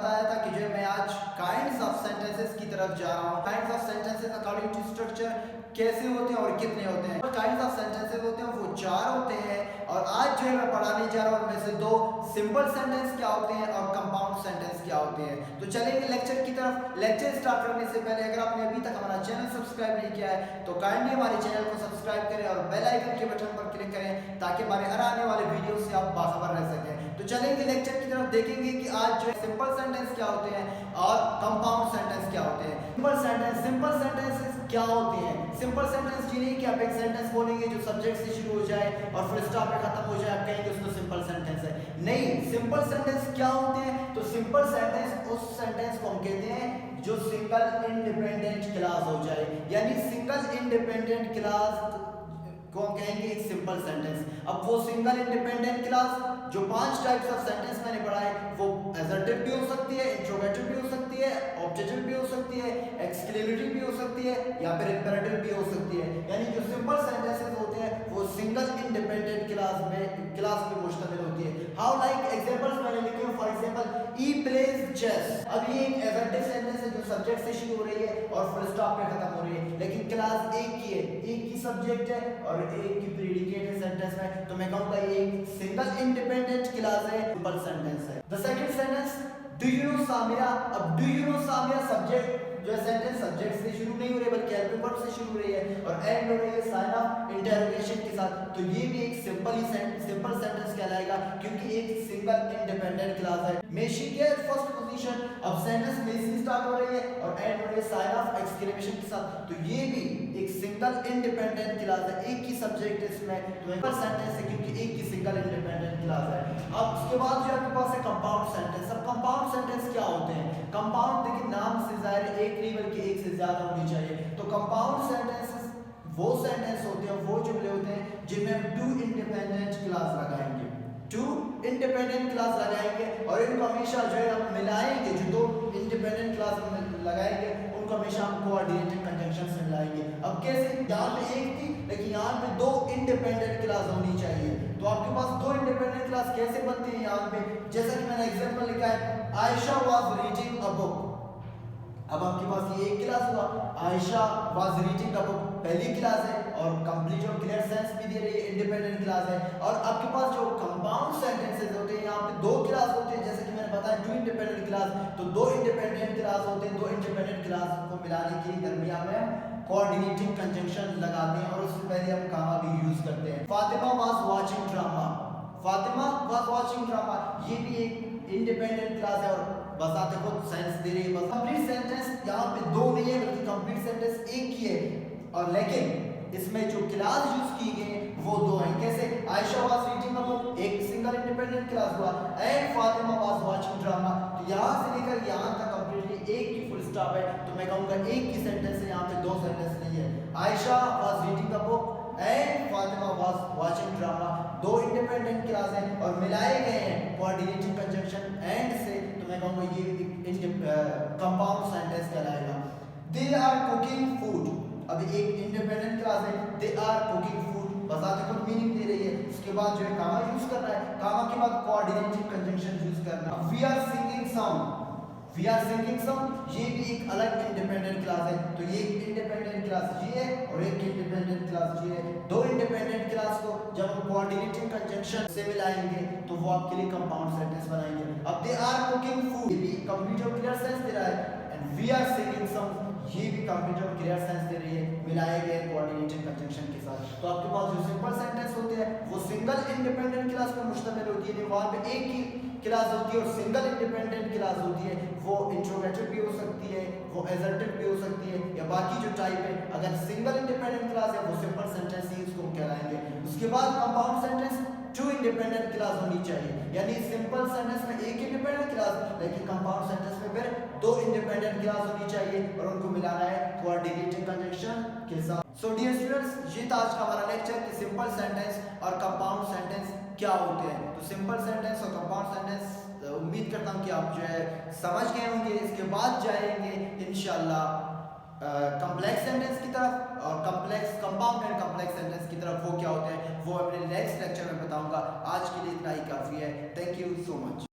बताया था कि जो मैं आज काइंड्स ऑफ सेंटेंसेस की तरफ जा रहा हूँ। Kinds of sentences according to structure कैसे होते हैं और कितने होते हैं। काइंड्स ऑफ सेंटेंसेस होते हैं वो 4 होते हैं और आज जो है मैं पढ़ाने जा रहा हूँ उनमें से 2 सिंपल सेंटेंस क्या होते हैं और कंपाउंड सेंटेंस क्या होते हैं। तो चलेंगे लेक्चर की तरफ। लेक्चर स्टार्ट करने से पहले अगर आपने अभी तक हमारा चैनल सब्सक्राइब नहीं किया है तो काइंडली हमारे चैनल को सब्सक्राइब करें और बेल आइकन के बटन पर क्लिक करें ताकि हमारे हर आने वाले वीडियो से आप बाखबर रह सकें। तो चलेंगे लेक्चर की तरफ, देखेंगे कि आज जो है सिंपल सेंटेंस क्या होते हैं और कंपाउंड सेंटेंस क्या होते हैं। सिंपल सेंटेंसेस क्या होते हैं। सिंपल सेंटेंस ये नहीं कि आप एक सेंटेंस बोलेंगे जो सब्जेक्ट से शुरू हो जाए और फिर स्टॉप पे खत्म हो जाए, आप कहेंगे उसको सिंपल सेंटेंस है। नहीं, सिंपल सेंटेंस क्या होते हैं। तो सिंपल सेंटेंस उस सेंटेंस को हम कहते हैं जो सिंगल इंडिपेंडेंट क्लास हो जाए, यानी सिंगल इंडिपेंडेंट क्लास को हम कहेंगे एक सिंपल सेंटेंस। अब वो सिंगल इंडिपेंडेंट क्लास जो 5 टाइप्स ऑफ सेंटेंस मैंने पढ़ा है वो एसर्टिव भी हो सकती है, इंट्रोगेटिव भी हो सकती है, ऑब्जेक्टिव भी हो सकती है, एक्सक्लेमेटरी भी हो सकती है या फिर इंपेरेटिव भी हो सकती है। यानी जो सिंपल सेंटेंसेस होते हैं वो सिंगल इंडिपेंडेंट क्लास पे मुश्तमिल होती है। हाउ लाइक एग्जांपल्स मैंने लिखे हैं। For example he plays chess. अब ये एक एसर्टिव सेंटेंस है जो सब्जेक्ट से शुरू हो रही है और फुल स्टॉप पे खत्म हो रही है, लेकिन क्लास एक की है, एक की सब्जेक्ट है और एक की प्रेडिकेट है सेंटेंस में, तो मैं कहूंगा ये एक सिंगल इंडिपेंडेंट क्लास है, सिंपल सेंटेंस है। The second sentence do you know Samia. अब do you know Samia subject जो है सेंटेंस सब्जेक्ट से शुरू नहीं हो रही बल्कि हेल्पिंग वर्ब से शुरू हो रही है और एंड हो रही है साइन ऑफ इंटरोगेशन के साथ, तो ये भी एक सिंपल सेंटेंस कहलाएगा क्योंकि एक सिंगल इंडिपेंडेंट क्लास है। मे शी गेट फर्स्ट पोजीशन। अब सेंटेंस में से स्टार्ट हो रही है और एंड हो रही है साइन ऑफ एक्सक्लेमेशन के साथ, तो ये भी एक सिंगल इंडिपेंडेंट क्लास है, एक ही सब्जेक्ट है इसमें, तो सिंपल सेंटेंस है क्योंकि एक ही सिंगल इंडिपेंडेंट क्लास है। अब उसके बाद जो आपके पास है कंपाउंड सेंटेंस। अब कंपाउंड सेंटेंस क्या होते हैं। कंपाउंड देखिए नाम से जाहिर है एक नहीं बल्कि एक से ज्यादा होनी चाहिए। तो कंपाउंड सेंटेंसेस वो सेंटेंस होते हैं, वो जुमले होते हैं जिनमें हम 2 इंडिपेंडेंट क्लास लगाएंगे, 2 इंडिपेंडेंट क्लास लगाएंगे और इनको हमेशा जो है हम मिलाएंगे। जो 2 इंडिपेंडेंट क्लास हम लगाएंगे उनको हमेशा हम कोऑर्डिनेटेड कंजंक्शन से मिलाएंगे। अब कैसे, यहाँ पे एक थी लेकिन यहाँ पे 2 इंडिपेंडेंट क्लास होनी चाहिए, तो आपके पास 2 इंडिपेंडेंट क्लास कैसे बनती है यहाँ पे, जैसा कि मैंने एग्जांपल लिखा है Ayesha was reading a book. अब आपके पास ये एक क्लास हुआ, Ayesha was reading a book पहली क्लास है और कंप्लीट और क्लियर सेंस भी दे रही है, इंडिपेंडेंट क्लास है। और आपके पास जो कंपाउंड सेंटेंसेस होते हैं यहाँ पे 2 क्लास होते हैं, जैसे कि मैंने बताया 2 इंडिपेंडेंट क्लास, तो 2 इंडिपेंडेंट क्लास होते हैं। 2 इंडिपेंडेंट क्लास को मिलाने के लिए दरमियान में कोऑर्डिनेटिंग कंजंक्शन लगाते हैं और उससे पहले हम कामा भी यूज करते हैं। Fatima was watching drama. Fatima was watching drama ये भी एक इंडिपेंडेंट क्लास है और बजाते खुद सेंस दे रही है। बस कंप्लीट सेंटेंस यहाँ पे 2 नहीं है बल्कि कंप्लीट सेंटेंस एक ही है, और लेकिन इसमें जो क्लास यूज की गई वो 2 हैं। कैसे, Ayesha was reading a book एक सिंगल इंडिपेंडेंट क्लास हुआ, and Fatima was watching drama, तो यहाँ से लेकर यहाँ तक कंप्लीटली एक ही फुल स्टॉप है, तो मैं कहूँगा एक ही सेंटेंस है, यहाँ पे 2 सेंटेंस नहीं है। Ayesha was reading a book and Fatima was watching drama 2 independent class हैं और मिलाए गए हैं कोऑर्डिनेटिंग कंजंक्शन एंड से, तो मैं कहूँगा ये कंपाउंड सेंटेंस कहलाएगा। They are cooking food. अब एक इंडिपेंडेंट क्लास है, दे आर कुकिंग फूड बजाते खुद मीनिंग दे रही है, उसके बाद जो है कामा यूज करना है, कामा के बाद कोऑर्डिनेटिंग कंजंक्शन यूज करना। We are singing song. We are singing song ये भी एक अलग इंडिपेंडेंट क्लास है, तो ये एक इंडिपेंडेंट क्लास ये है और एक इंडिपेंडेंट क्लास ये है। 2 इंडिपेंडेंट क्लास को जब हम कोऑर्डिनेटिंग कंजंक्शन से मिलाएंगे तो वो आपके लिए कंपाउंड सेंटेंस बनाएंगे। अब दे आर कुकिंग फूड ये भी कंप्लीट और क्लियर सेंस दे रहा है, and we are singing song ये भी कंप्लीट और क्लियर सेंस दे रही है मिलाए गए कोऑर्डिनेटिंग कंजंक्शन के साथ। तो आपके पास जो सिंपल सेंटेंस होते हैं वो सिंगल इंडिपेंडेंट क्लास पर मुश्तमिल होती है, वहां पे एक ही क्लास होती है और सिंगल इंडिपेंडेंट क्लास होती है, वो इंट्रोगेटिव भी हो सकती है, वो एसर्टिव भी हो सकती है, या बाकी जो टाइप है अगर सिंगल इंडिपेंडेंट क्लास है वो सिंपल सेंटेंस ही उसको कहलाएंगे। उसके बाद कंपाउंड सेंटेंस 2 इंडिपेंडेंट क्लास होनी चाहिए, यानी सिंपल सेंटेंस में एक इंडिपेंडेंट क्लास लेकिन कंपाउंड सेंटेंस में फिर 2 इंडिपेंडेंट क्लास होनी चाहिए और उनको मिलाना है कोऑर्डिनेटिंग कंजंक्शन के साथ। सो डियर स्टूडेंट्स ये था आज का हमारा लेक्चर कि सिंपल सेंटेंस और कंपाउंड सेंटेंस क्या होते हैं। तो सिंपल सेंटेंस और कंपाउंड सेंटेंस उम्मीद करता हूँ कि आप जो है समझ गए होंगे। इसके बाद जाएंगे इंशाल्लाह कॉम्प्लेक्स सेंटेंस की तरफ और कंपाउंड एंड कॉम्प्लेक्स सेंटेंस की तरफ, वो क्या होते हैं वो अपने नेक्स्ट लेक्चर में बताऊंगा। आज के लिए इतना ही काफ़ी है। Thank you so much.